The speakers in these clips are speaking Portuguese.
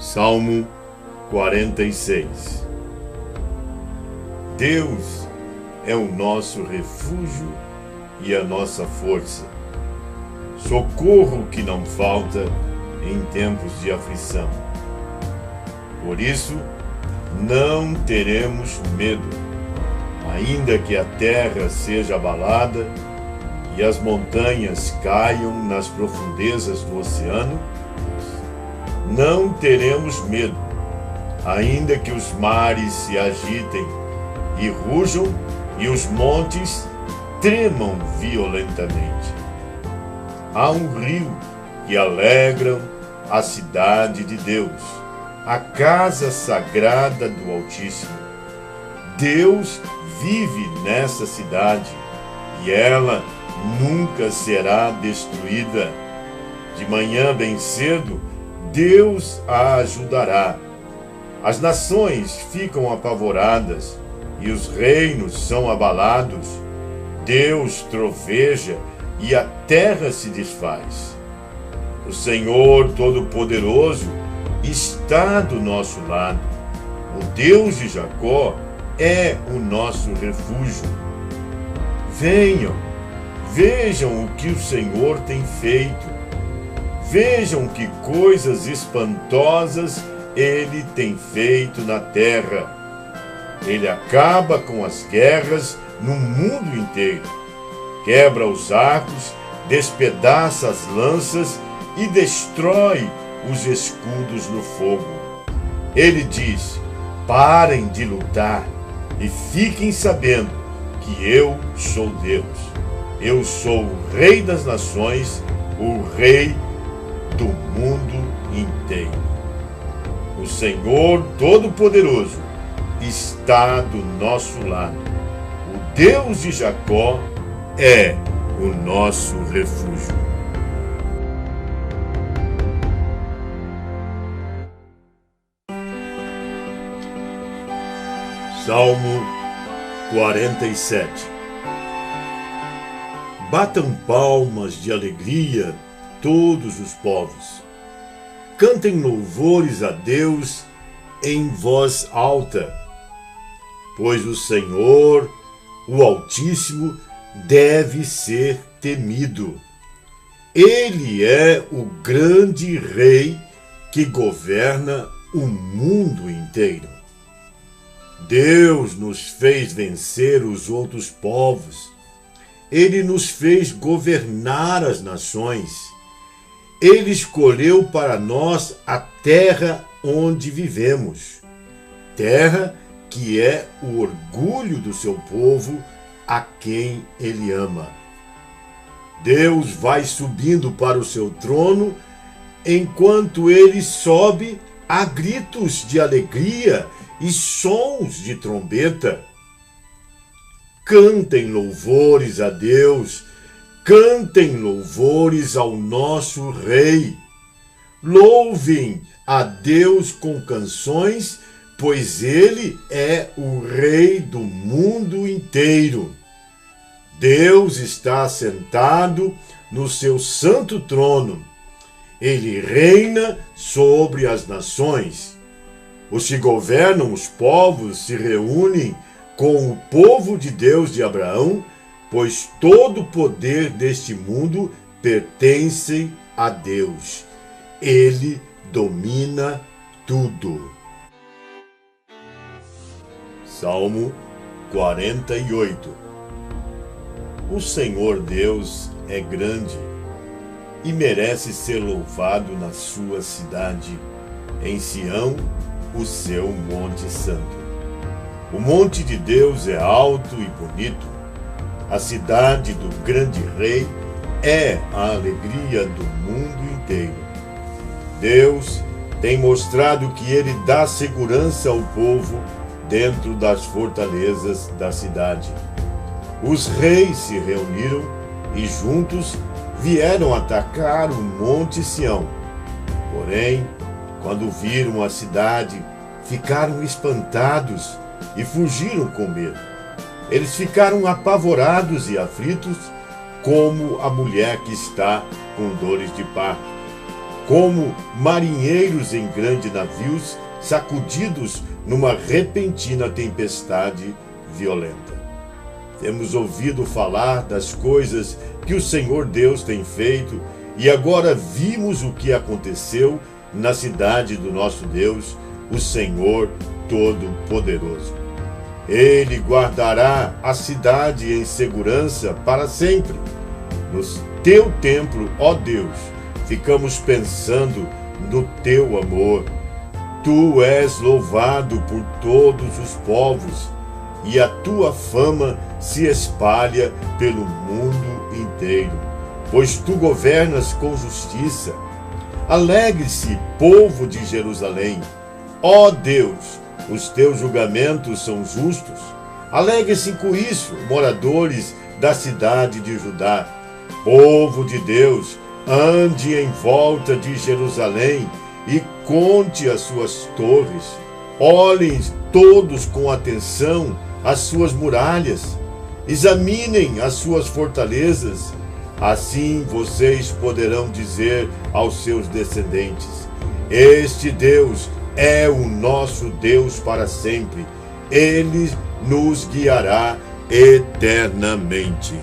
Salmo 46. Deus é o nosso refúgio e a nossa força, socorro que não falta em tempos de aflição. Por isso, não teremos medo, ainda que a terra seja abalada e as montanhas caiam nas profundezas do oceano. Não teremos medo, ainda que os mares se agitem e rujam e os montes tremam violentamente. Há um rio que alegra a cidade de Deus, a casa sagrada do Altíssimo. Deus vive nessa cidade e ela nunca será destruída. De manhã bem cedo, Deus a ajudará. As nações ficam apavoradas e os reinos são abalados. Deus troveja e a terra se desfaz. O Senhor Todo-Poderoso está do nosso lado. O Deus de Jacó é o nosso refúgio. Venham, vejam o que o Senhor tem feito. Vejam que coisas espantosas Ele tem feito na terra. Ele acaba com as guerras no mundo inteiro. Quebra os arcos, despedaça as lanças e destrói os escudos no fogo. Ele diz: parem de lutar e fiquem sabendo que eu sou Deus. Eu sou o Rei das nações, o Rei do mundo inteiro. O Senhor Todo-Poderoso está do nosso lado. O Deus de Jacó é o nosso refúgio. Salmo 47. Batam palmas de alegria todos os povos. Cantem louvores a Deus em voz alta, pois o Senhor, o Altíssimo, deve ser temido. Ele é o grande Rei que governa o mundo inteiro. Deus nos fez vencer os outros povos. Ele nos fez governar as nações. Ele escolheu para nós a terra onde vivemos, terra que é o orgulho do seu povo, a quem Ele ama. Deus vai subindo para o seu trono, enquanto Ele sobe a gritos de alegria e sons de trombeta. Cantem louvores a Deus, cantem louvores ao nosso Rei. Louvem a Deus com canções, pois Ele é o Rei do mundo inteiro. Deus está sentado no seu santo trono. Ele reina sobre as nações. Os que governam os povos se reúnem com o povo de Deus de Abraão, pois todo o poder deste mundo pertence a Deus. Ele domina tudo. Salmo 48. O Senhor Deus é grande e merece ser louvado na sua cidade, em Sião, o seu monte santo. O monte de Deus é alto e bonito. A cidade do grande Rei é a alegria do mundo inteiro. Deus tem mostrado que Ele dá segurança ao povo dentro das fortalezas da cidade. Os reis se reuniram e juntos vieram atacar o monte Sião. Porém, quando viram a cidade, ficaram espantados e fugiram com medo. Eles ficaram apavorados e aflitos, como a mulher que está com dores de parto. como marinheiros em grandes navios sacudidos numa repentina tempestade violenta. Temos ouvido falar das coisas que o Senhor Deus tem feito e agora vimos o que aconteceu na cidade do nosso Deus, o Senhor Todo-Poderoso. Ele guardará a cidade em segurança para sempre. No teu templo, ó Deus, ficamos pensando no teu amor. Tu és louvado por todos os povos, e a tua fama se espalha pelo mundo inteiro, pois tu governas com justiça. Alegre-se, povo de Jerusalém. Ó Deus, os teus julgamentos são justos. Alegre-se com isso, moradores da cidade de Judá. Povo de Deus, ande em volta de Jerusalém e conte as suas torres. Olhem todos com atenção as suas muralhas. Examinem as suas fortalezas. Assim vocês poderão dizer aos seus descendentes: este Deus é o nosso Deus para sempre. Ele nos guiará eternamente.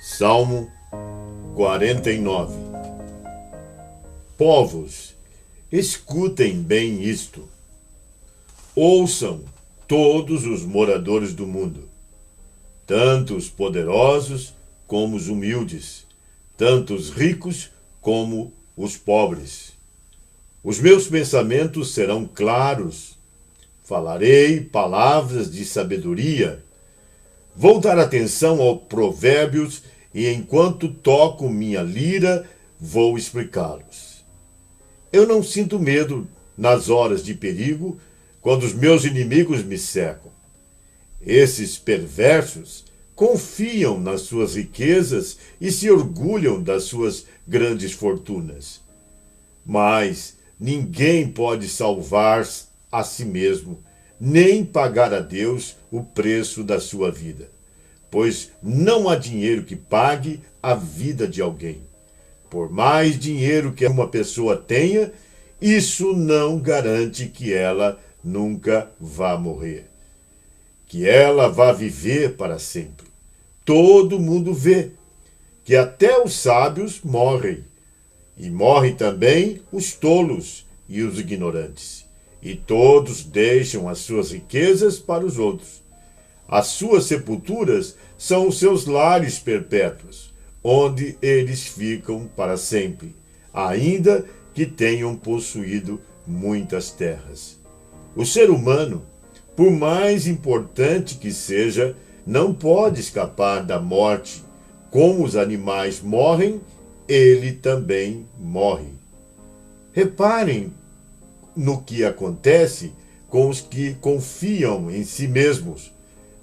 Salmo 49. Povos, escutem bem isto. Ouçam todos os moradores do mundo, tanto os poderosos como os humildes, tanto os ricos como os pobres. Os meus pensamentos serão claros. Falarei palavras de sabedoria. Vou dar atenção aos provérbios e, enquanto toco minha lira, vou explicá-los. Eu não sinto medo nas horas de perigo, quando os meus inimigos me cercam. Esses perversos confiam nas suas riquezas e se orgulham das suas grandes fortunas. Mas ninguém pode salvar a si mesmo, nem pagar a Deus o preço da sua vida, pois não há dinheiro que pague a vida de alguém. Por mais dinheiro que uma pessoa tenha, isso não garante que ela nunca vá morrer, que ela vá viver para sempre. Todo mundo vê que até os sábios morrem, e morrem também os tolos e os ignorantes, e todos deixam as suas riquezas para os outros. As suas sepulturas são os seus lares perpétuos, onde eles ficam para sempre, ainda que tenham possuído muitas terras. O ser humano, por mais importante que seja, não pode escapar da morte. Como os animais morrem, ele também morre. Reparem no que acontece com os que confiam em si mesmos.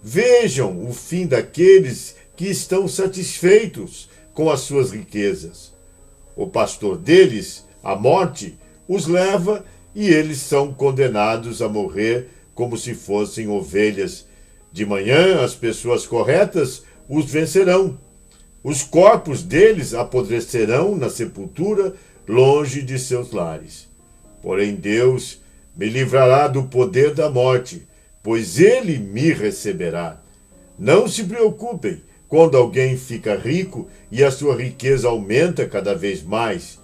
Vejam o fim daqueles que estão satisfeitos com as suas riquezas. O pastor deles, a morte, os leva e eles são condenados a morrer como se fossem ovelhas. De manhã, as pessoas corretas os vencerão. Os corpos deles apodrecerão na sepultura, longe de seus lares. Porém, Deus me livrará do poder da morte, pois ele me receberá. Não se preocupem quando alguém fica rico e a sua riqueza aumenta cada vez mais,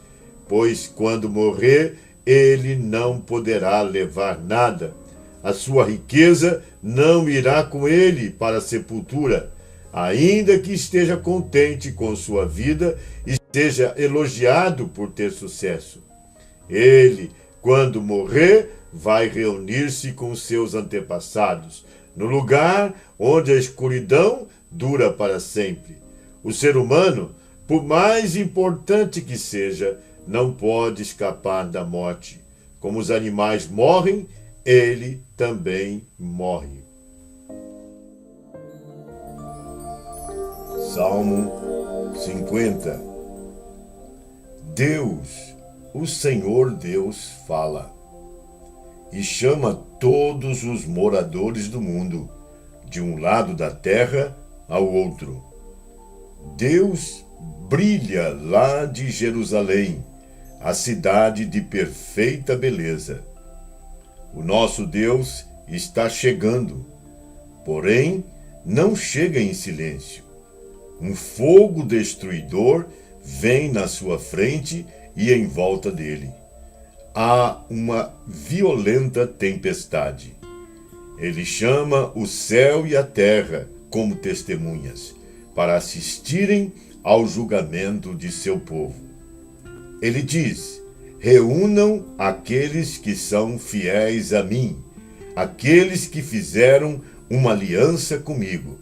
pois quando morrer, ele não poderá levar nada. A sua riqueza não irá com ele para a sepultura, ainda que esteja contente com sua vida e seja elogiado por ter sucesso. Ele, quando morrer, vai reunir-se com seus antepassados, no lugar onde a escuridão dura para sempre. O ser humano, por mais importante que seja, não pode escapar da morte. Como os animais morrem, ele também morre. Salmo 50. Deus, o Senhor Deus, fala. e chama todos os moradores do mundo, de um lado da terra ao outro. Deus brilha lá de Jerusalém, a cidade de perfeita beleza. O nosso Deus está chegando, porém não chega em silêncio. Um fogo destruidor vem na sua frente e em volta dele. Há uma violenta tempestade. Ele chama o céu e a terra como testemunhas, para assistirem ao julgamento de seu povo. Ele diz: reúnam aqueles que são fiéis a mim, aqueles que fizeram uma aliança comigo,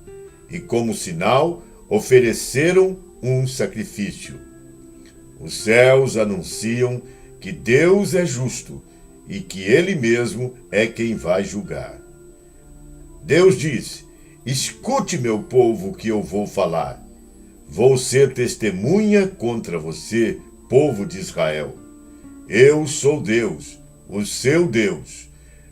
e como sinal ofereceram um sacrifício. Os céus anunciam que Deus é justo e que Ele mesmo é quem vai julgar. Deus diz: escute, meu povo, que eu vou falar. Vou ser testemunha contra você, povo de Israel. Eu sou Deus, o seu Deus.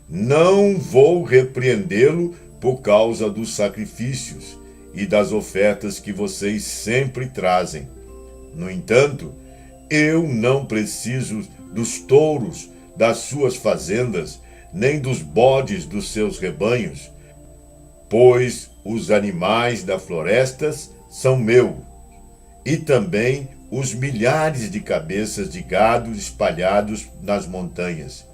Não vou repreendê-lo por causa dos sacrifícios e das ofertas que vocês sempre trazem. No entanto, eu não preciso dos touros das suas fazendas, nem dos bodes dos seus rebanhos, pois os animais da floresta são meus, e também os milhares de cabeças de gado espalhados nas montanhas.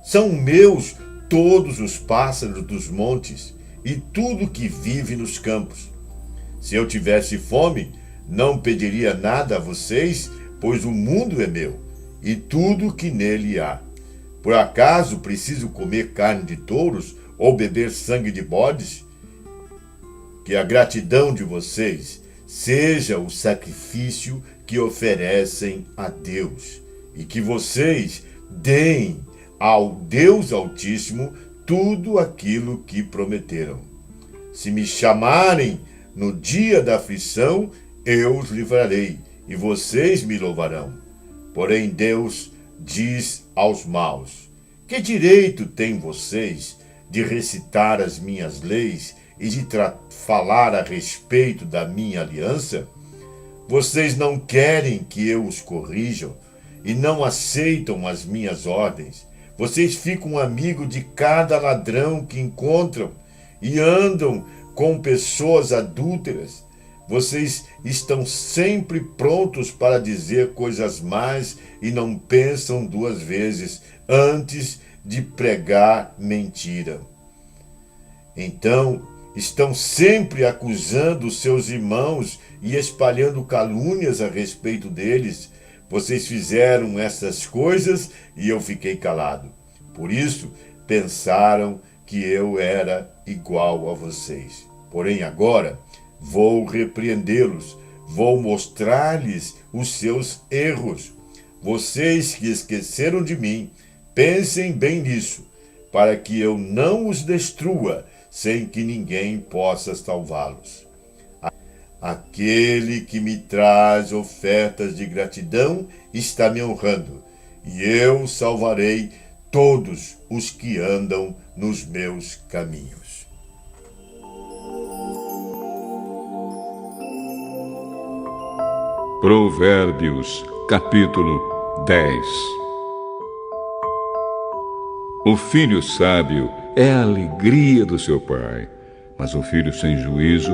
São meus todos os pássaros dos montes e tudo que vive nos campos. Se eu tivesse fome, não pediria nada a vocês, pois o mundo é meu e tudo que nele há. Por acaso preciso comer carne de touros ou beber sangue de bodes? Que a gratidão de vocês seja o sacrifício que oferecem a Deus, e que vocês deem ao Deus Altíssimo tudo aquilo que prometeram. Se me chamarem no dia da aflição, eu os livrarei, e vocês me louvarão. Porém Deus diz aos maus: que direito têm vocês de recitar as minhas leis e de falar a respeito da minha aliança? Vocês não querem que eu os corrijam e não aceitam as minhas ordens. Vocês ficam amigos de cada ladrão que encontram e andam com pessoas adúlteras. Vocês estão sempre prontos para dizer coisas más e não pensam duas vezes antes de pregar mentira. Então, estão sempre acusando seus irmãos e espalhando calúnias a respeito deles. Vocês fizeram essas coisas e eu fiquei calado. Por isso, pensaram que eu era igual a vocês. Porém, agora, vou repreendê-los, vou mostrar-lhes os seus erros. Vocês que esqueceram de mim, pensem bem nisso, para que eu não os destrua, sem que ninguém possa salvá-los. Aquele que me traz ofertas de gratidão está me honrando, e eu salvarei todos os que andam nos meus caminhos. Provérbios, capítulo 10. O filho sábio é a alegria do seu pai, mas o filho sem juízo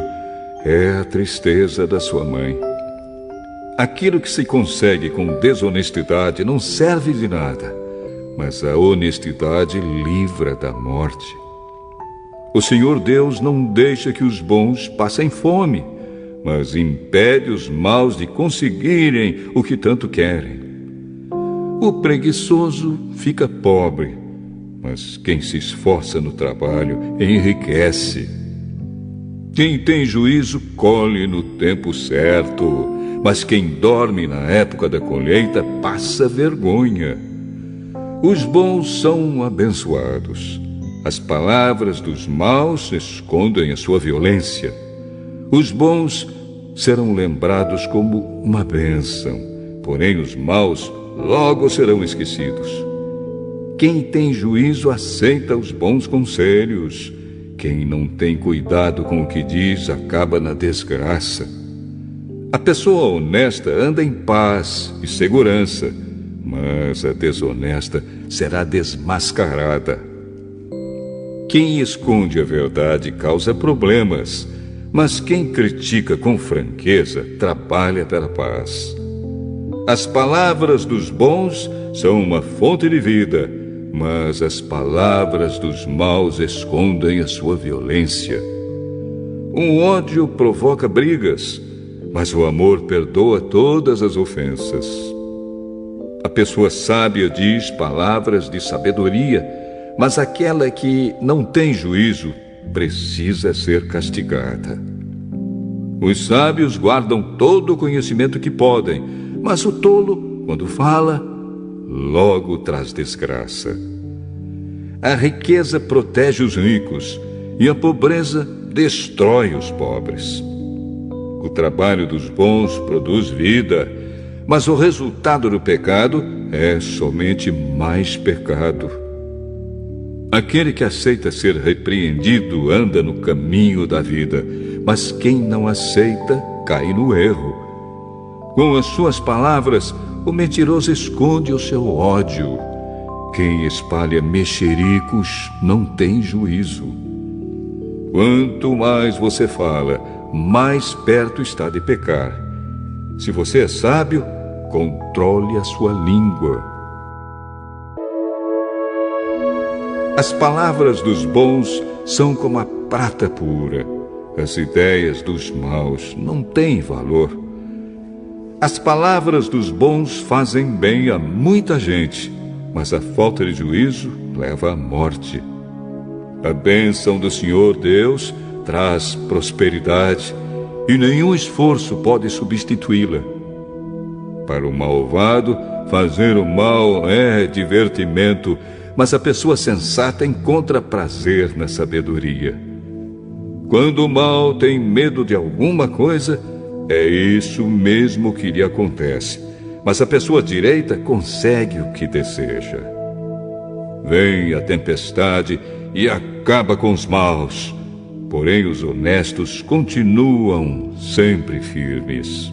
é a tristeza da sua mãe. Aquilo que se consegue com desonestidade não serve de nada, mas a honestidade livra da morte. O Senhor Deus não deixa que os bons passem fome, mas impede os maus de conseguirem o que tanto querem. O preguiçoso fica pobre, mas quem se esforça no trabalho enriquece. Quem tem juízo colhe no tempo certo, mas quem dorme na época da colheita passa vergonha. Os bons são abençoados. As palavras dos maus escondem a sua violência. Os bons serão lembrados como uma bênção, porém os maus logo serão esquecidos. Quem tem juízo aceita os bons conselhos. Quem não tem cuidado com o que diz acaba na desgraça. A pessoa honesta anda em paz e segurança, mas a desonesta será desmascarada. Quem esconde a verdade causa problemas, mas quem critica com franqueza trabalha pela paz. As palavras dos bons são uma fonte de vida, mas as palavras dos maus escondem a sua violência. O ódio provoca brigas, mas o amor perdoa todas as ofensas. A pessoa sábia diz palavras de sabedoria, mas aquela que não tem juízo precisa ser castigada. Os sábios guardam todo o conhecimento que podem, mas o tolo, quando fala, logo traz desgraça. A riqueza protege os ricos e a pobreza destrói os pobres. O trabalho dos bons produz vida, mas o resultado do pecado é somente mais pecado. Aquele que aceita ser repreendido anda no caminho da vida, mas quem não aceita cai no erro. Com as suas palavras, o mentiroso esconde o seu ódio. Quem espalha mexericos não tem juízo. Quanto mais você fala, mais perto está de pecar. Se você é sábio, controle a sua língua. As palavras dos bons são como a prata pura. As ideias dos maus não têm valor. As palavras dos bons fazem bem a muita gente, mas a falta de juízo leva à morte. A bênção do Senhor Deus traz prosperidade e nenhum esforço pode substituí-la. Para o malvado, fazer o mal é divertimento, mas a pessoa sensata encontra prazer na sabedoria. Quando o mal tem medo de alguma coisa, é isso mesmo que lhe acontece. Mas a pessoa direita consegue o que deseja. Vem a tempestade e acaba com os maus, porém os honestos continuam sempre firmes.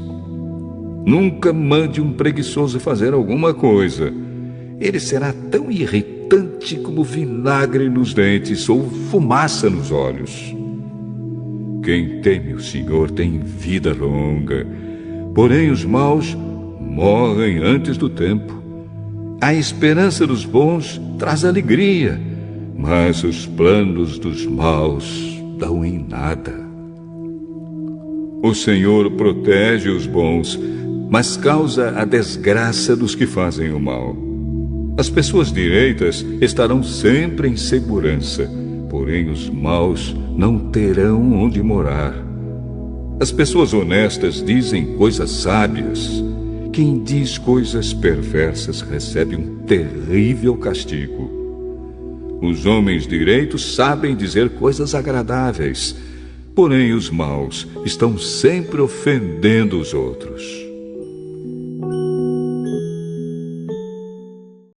Nunca mande um preguiçoso fazer alguma coisa. Ele será tão irritante como vinagre nos dentes ou fumaça nos olhos. Quem teme o Senhor tem vida longa, porém os maus morrem antes do tempo. A esperança dos bons traz alegria, mas os planos dos maus dão em nada. O Senhor protege os bons, mas causa a desgraça dos que fazem o mal. As pessoas direitas estarão sempre em segurança, porém os maus não terão onde morar. As pessoas honestas dizem coisas sábias. Quem diz coisas perversas recebe um terrível castigo. Os homens direitos sabem dizer coisas agradáveis, porém os maus estão sempre ofendendo os outros.